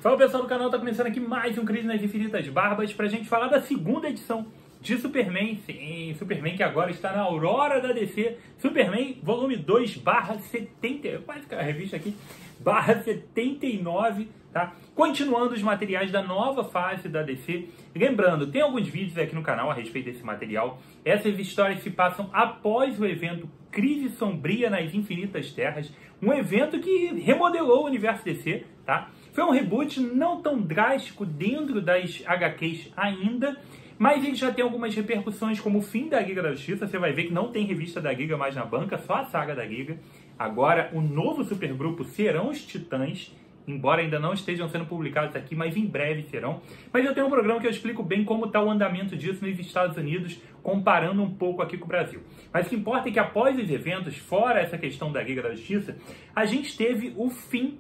Fala pessoal do canal, tá começando aqui mais um Crise nas Infinitas Barbas pra gente falar da segunda edição de Superman. Sim, Superman que agora está na Aurora da DC. Superman volume 2/70, quase que a revista aqui, /79, tá? Continuando os materiais da nova fase da DC. Lembrando, tem alguns vídeos aqui no canal a respeito desse material. Essas histórias se passam após o evento Crise Sombria nas Infinitas Terras, um evento que remodelou o universo DC, tá? Foi um reboot não tão drástico dentro das HQs ainda, mas ele já tem algumas repercussões, como o fim da Liga da Justiça. Você vai ver que não tem revista da Liga mais na banca, só a saga da Liga. Agora, o novo supergrupo serão os Titãs, embora ainda não estejam sendo publicados aqui, mas em breve serão. Mas eu tenho um programa que eu explico bem como está o andamento disso nos Estados Unidos, comparando um pouco aqui com o Brasil. Mas o que importa é que após os eventos, fora essa questão da Liga da Justiça, a gente teve o fim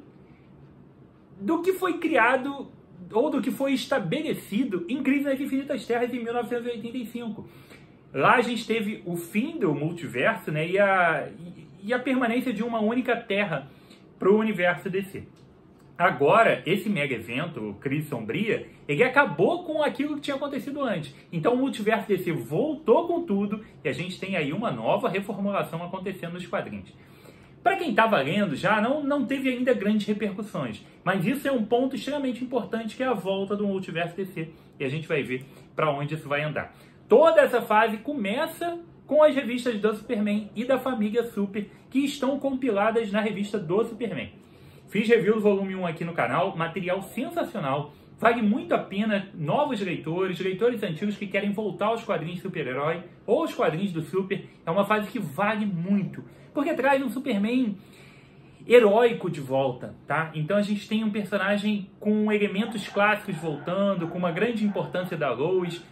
do que foi criado ou do que foi estabelecido em Crise nas Infinitas Terras em 1985. Lá a gente teve o fim do multiverso, né, e a permanência de uma única Terra para o universo DC. Agora, esse mega evento, Crise Sombria, ele acabou com aquilo que tinha acontecido antes. Então o multiverso DC voltou com tudo e a gente tem aí uma nova reformulação acontecendo nos quadrinhos. Para quem estava lendo, já não teve ainda grandes repercussões, mas isso é um ponto extremamente importante, que é a volta do multiverso DC, e a gente vai ver para onde isso vai andar. Toda essa fase começa com as revistas do Superman e da família Super, que estão compiladas na revista do Superman. Fiz review do volume 1 aqui no canal, material sensacional, vale muito a pena. Novos leitores antigos que querem voltar aos quadrinhos de super-herói ou aos quadrinhos do Super, é uma fase que vale muito, porque traz um Superman heróico de volta, tá? Então a gente tem um personagem com elementos clássicos voltando, com uma grande importância da Lois,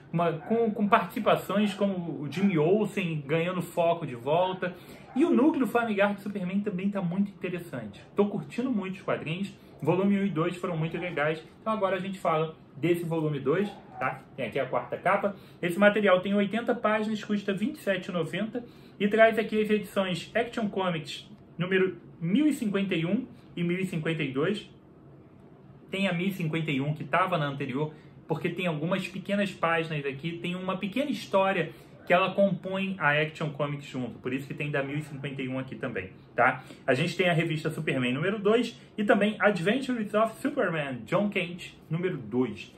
com participações como o Jimmy Olsen ganhando foco de volta. E o núcleo familiar do Superman também está muito interessante. Estou curtindo muito os quadrinhos. Volume 1 e 2 foram muito legais. Então agora a gente fala desse volume 2, tá? Tem aqui a quarta capa. Esse material tem 80 páginas, custa R$ 27,90 e traz aqui as edições Action Comics número 1051 e 1052. Tem a 1051 que estava na anterior, porque tem algumas pequenas páginas aqui, tem uma pequena história que ela compõe a Action Comics junto, por isso que tem da 1051 aqui também, tá? A gente tem a revista Superman número 2 e também Adventures of Superman, John Kent, número 2.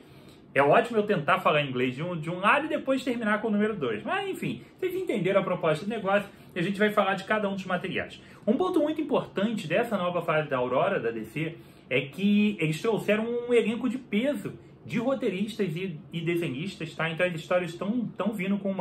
É ótimo eu tentar falar inglês de um lado e depois terminar com o número 2. Mas, enfim, vocês entenderam a proposta do negócio e a gente vai falar de cada um dos materiais. Um ponto muito importante dessa nova fase da Aurora, da DC, é que eles trouxeram um elenco de peso de roteiristas e desenhistas, tá? Então as histórias estão vindo com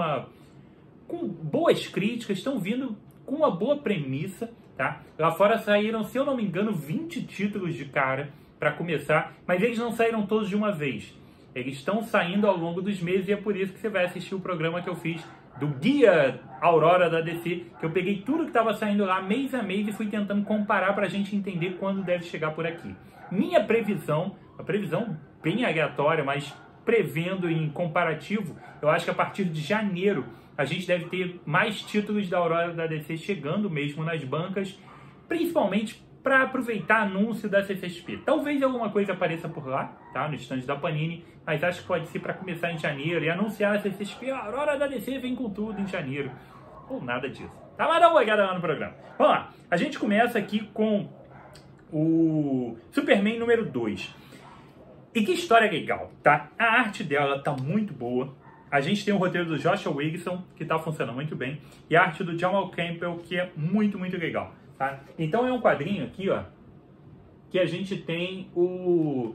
boas críticas, estão vindo com uma boa premissa, tá? Lá fora saíram, se eu não me engano, 20 títulos de cara para começar, mas eles não saíram todos de uma vez. Eles estão saindo ao longo dos meses e é por isso que você vai assistir o programa que eu fiz do Guia Aurora da DC, que eu peguei tudo que estava saindo lá mês a mês e fui tentando comparar para a gente entender quando deve chegar por aqui. Minha previsão, uma previsão bem aleatória, mas prevendo em comparativo, eu acho que a partir de janeiro a gente deve ter mais títulos da Aurora da DC chegando mesmo nas bancas, principalmente para aproveitar anúncio da CCXP. Talvez alguma coisa apareça por lá, tá? No stand da Panini, mas acho que pode ser para começar em janeiro e anunciar a CCXP. A Aurora da DC vem com tudo em janeiro. Ou nada disso. Tá? Mas dá uma olhada lá no programa. Vamos lá. A gente começa aqui com o Superman número 2. E que história legal, tá? A arte dela tá muito boa. A gente tem o roteiro do Joshua Williamson, que tá funcionando muito bem. E a arte do Jamal Campbell, que é muito, muito legal. Tá? Então é um quadrinho aqui, ó, que a gente tem o...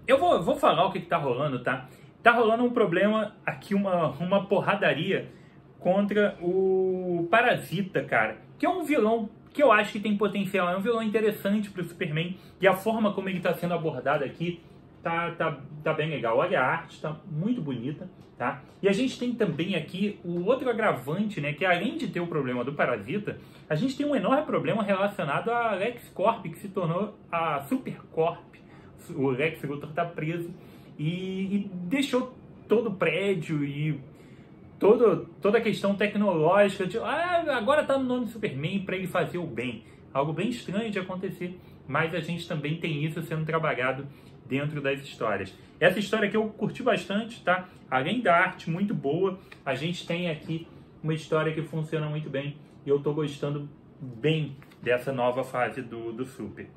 Eu vou falar o que tá rolando, tá? Tá rolando um problema aqui, uma porradaria contra o Parasita, cara. Que é um vilão que eu acho que tem potencial. É um vilão interessante pro Superman. E a forma como ele tá sendo abordado aqui tá bem legal. Olha, a arte tá muito bonita, tá? E a gente tem também aqui o outro agravante, né? Que além de ter o problema do Parasita, a gente tem um enorme problema relacionado a LexCorp, que se tornou a Supercorp. O Lex Luthor tá preso e deixou todo o prédio e toda a questão tecnológica de agora tá no nome do Superman para ele fazer o bem. Algo bem estranho de acontecer mas a gente também tem isso sendo trabalhado dentro das histórias. Essa história aqui eu curti bastante, tá? Além da arte muito boa, a gente tem aqui uma história que funciona muito bem e eu tô gostando bem dessa nova fase do Super,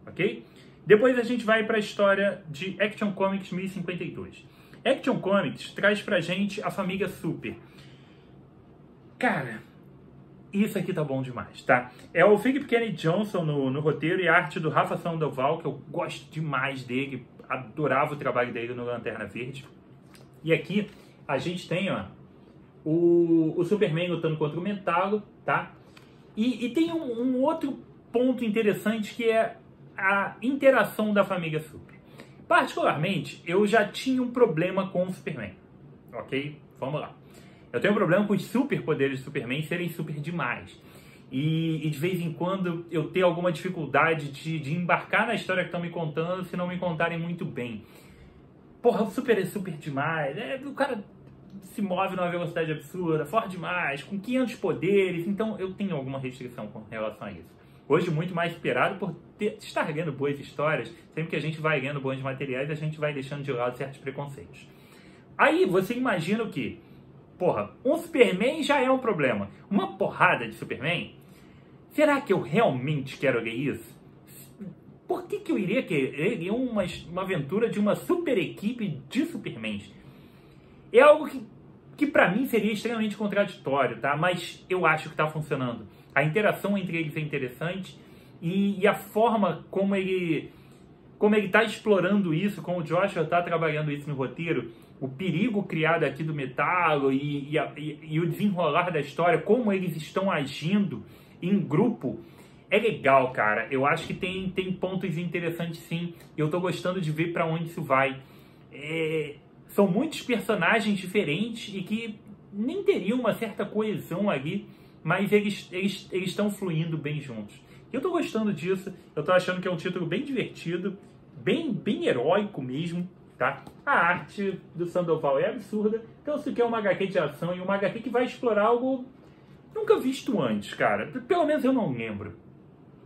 ok? Depois a gente vai para a história de Action Comics 1052. Action Comics traz pra gente a família Super. Cara, isso aqui tá bom demais, tá? É o Philip Kennedy Johnson no roteiro e a arte do Rafa Sandoval, que eu gosto demais dele, adorava o trabalho dele no Lanterna Verde. E aqui a gente tem, ó, o Superman lutando contra o Mentalo, tá? E tem um outro ponto interessante que é a interação da família Super. Particularmente, eu já tinha um problema com o Superman, ok? Vamos lá. Eu tenho um problema com os superpoderes do Superman serem super demais. E de vez em quando eu tenho alguma dificuldade de embarcar na história que estão me contando se não me contarem muito bem. Porra, o Super é super demais, o cara se move numa velocidade absurda, forte demais, com 500 poderes, então eu tenho alguma restrição com relação a isso. Hoje muito mais esperado por estar lendo boas histórias, sempre que a gente vai lendo bons materiais, a gente vai deixando de lado certos preconceitos. Aí você imagina o quê? Porra, um Superman já é um problema. Uma porrada de Superman? Será que eu realmente quero ler isso? Por que eu iria querer uma aventura de uma super equipe de Supermans? É algo que para mim seria extremamente contraditório, tá? Mas eu acho que está funcionando. A interação entre eles é interessante e a forma como ele está explorando isso, como o Joshua está trabalhando isso no roteiro, o perigo criado aqui do Metalo e o desenrolar da história, como eles estão agindo em grupo, é legal, cara. Eu acho que tem pontos interessantes, sim. Eu tô gostando de ver para onde isso vai. São muitos personagens diferentes e que nem teriam uma certa coesão ali, mas eles estão fluindo bem juntos. Eu tô gostando disso. Eu tô achando que é um título bem divertido, bem heróico mesmo. Tá? A arte do Sandoval é absurda, então isso aqui é uma HQ de ação e uma HQ que vai explorar algo nunca visto antes, cara. Pelo menos eu não lembro.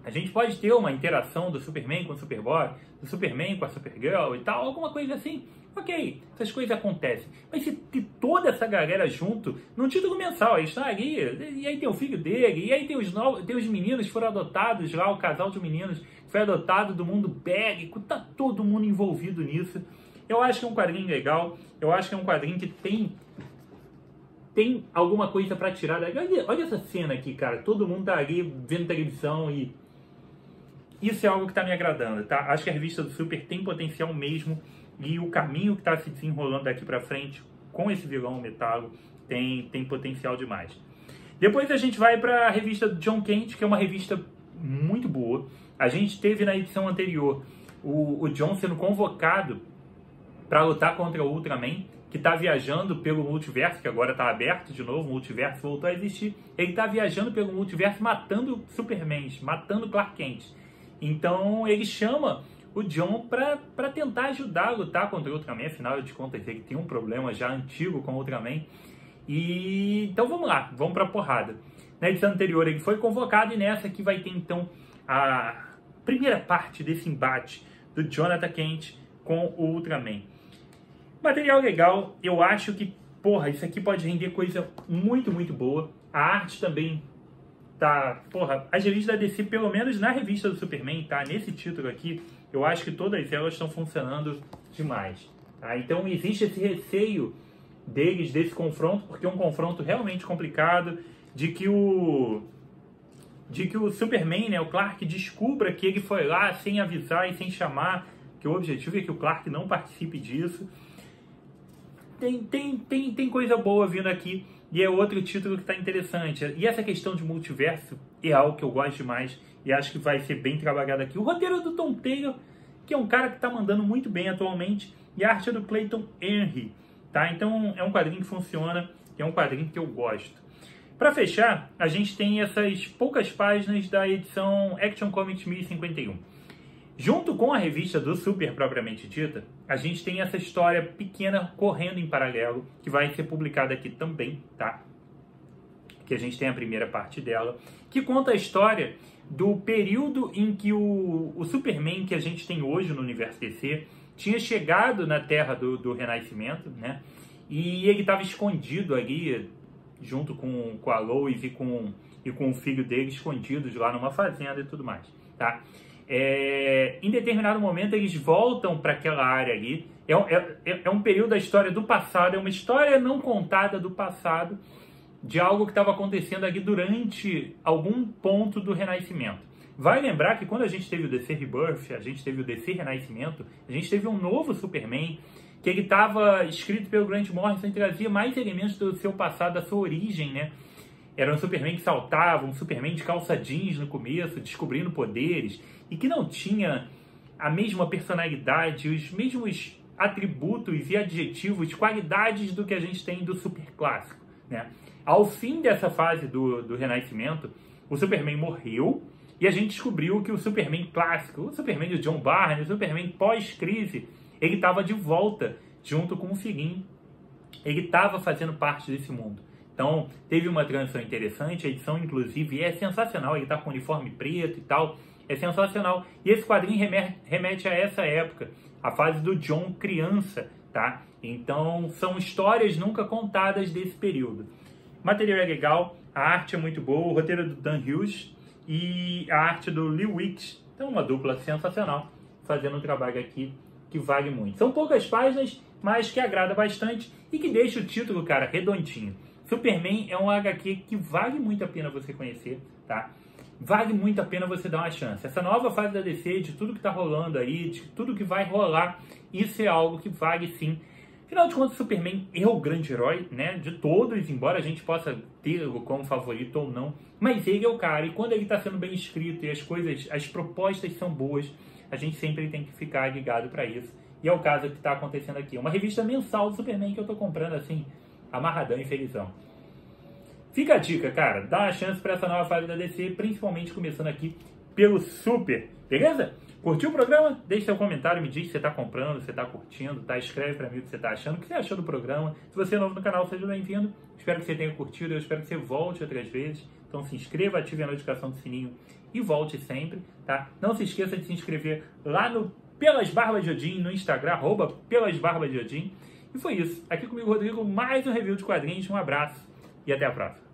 A gente pode ter uma interação do Superman com o Superboy, do Superman com a Supergirl e tal, alguma coisa assim. Ok, essas coisas acontecem. Mas se toda essa galera junto, num título mensal, eles estão ali, e aí tem o filho dele, e aí tem os meninos que foram adotados lá, o casal de meninos que foi adotado do mundo bélico, tá todo mundo envolvido nisso. Eu acho que é um quadrinho legal, eu acho que é um quadrinho que tem alguma coisa pra tirar. Olha essa cena aqui, cara, todo mundo tá ali vendo televisão e isso é algo que tá me agradando, tá? Acho que a revista do Super tem potencial mesmo e o caminho que tá se desenrolando daqui pra frente com esse vilão Metalo tem potencial demais. Depois a gente vai pra revista do John Kent, que é uma revista muito boa. A gente teve na edição anterior o John sendo convocado para lutar contra o Ultraman, que está viajando pelo multiverso, que agora está aberto de novo, o multiverso voltou a existir. Ele está viajando pelo multiverso matando Supermans, matando Clark Kent. Então ele chama o John para tentar ajudar a lutar contra o Ultraman, afinal de contas ele tem um problema já antigo com o Ultraman. Então vamos lá, vamos para a porrada. Na edição anterior ele foi convocado e nessa aqui vai ter então a primeira parte desse embate do Jonathan Kent com o Ultraman. Material legal, eu acho que, porra, isso aqui pode render coisa muito, muito boa. A arte também tá, porra, as revistas da DC, pelo menos na revista do Superman, tá, nesse título aqui, eu acho que todas elas estão funcionando demais. Tá? Então existe esse receio deles, desse confronto, porque é um confronto realmente complicado, de que o Superman, né, o Clark, descubra que ele foi lá sem avisar e sem chamar, que o objetivo é que o Clark não participe disso. Tem coisa boa vindo aqui e é outro título que está interessante. E essa questão de multiverso é algo que eu gosto demais e acho que vai ser bem trabalhado aqui. O roteiro é do Tom Taylor, que é um cara que está mandando muito bem atualmente, e a arte é do Clayton Henry, tá? Então é um quadrinho que funciona, é um quadrinho que eu gosto. Para fechar, a gente tem essas poucas páginas da edição Action Comics 1051. Junto com a revista do Super propriamente dita, a gente tem essa história pequena correndo em paralelo, que vai ser publicada aqui também, tá? Que a gente tem a primeira parte dela, que conta a história do período em que o Superman que a gente tem hoje no universo DC tinha chegado na Terra do Renascimento, né? E ele estava escondido ali, junto com a Lois e com o filho dele, escondidos lá numa fazenda e tudo mais, tá? Em determinado momento eles voltam para aquela área ali. É um período da história do passado, é uma história não contada do passado, de algo que estava acontecendo aqui durante algum ponto do Renascimento. Vai lembrar que quando a gente teve o DC Rebirth, a gente teve o DC Renascimento, a gente teve um novo Superman, que ele estava escrito pelo Grant Morrison e trazia mais elementos do seu passado, da sua origem, né? Era um Superman que saltava, um Superman de calça jeans no começo, descobrindo poderes, e que não tinha a mesma personalidade, os mesmos atributos e adjetivos, qualidades do que a gente tem do super clássico, né? Ao fim dessa fase do Renascimento, o Superman morreu e a gente descobriu que o Superman clássico, o Superman de John Byrne, o Superman pós-crise, ele estava de volta junto com o filhinho. Ele estava fazendo parte desse mundo. Então, teve uma transição interessante, a edição, inclusive, é sensacional. Ele está com uniforme preto e tal, é sensacional. E esse quadrinho remete a essa época, a fase do John criança, tá? Então, são histórias nunca contadas desse período. O material é legal, a arte é muito boa, o roteiro é do Dan Hughes e a arte do Lee Weeks. Então, uma dupla sensacional, fazendo um trabalho aqui que vale muito. São poucas páginas, mas que agrada bastante e que deixa o título, cara, redondinho. Superman é um HQ que vale muito a pena você conhecer, tá? Vale muito a pena você dar uma chance. Essa nova fase da DC, de tudo que tá rolando aí, de tudo que vai rolar, isso é algo que vale sim. Afinal de contas, Superman é o grande herói, né, de todos, embora a gente possa tê-lo como favorito ou não, mas ele é o cara, e quando ele está sendo bem escrito e as propostas são boas, a gente sempre tem que ficar ligado para isso. E é o caso que está acontecendo aqui. É uma revista mensal do Superman que eu estou comprando assim, amarradão e felizão. Fica a dica, cara, dá uma chance para essa nova fase da DC, principalmente começando aqui pelo Super, beleza? Curtiu o programa? Deixe seu comentário, me diz se você está comprando, se você está curtindo, tá? Escreve para mim o que você está achando, o que você achou do programa. Se você é novo no canal, seja bem-vindo. Espero que você tenha curtido, eu espero que você volte outras vezes. Então se inscreva, ative a notificação do sininho e volte sempre, tá? Não se esqueça de se inscrever lá no Pelas Barbas de Odin, no Instagram, @pelasbarbasdeodin. E foi isso. Aqui comigo, Rodrigo, mais um review de quadrinhos. Um abraço e até a próxima.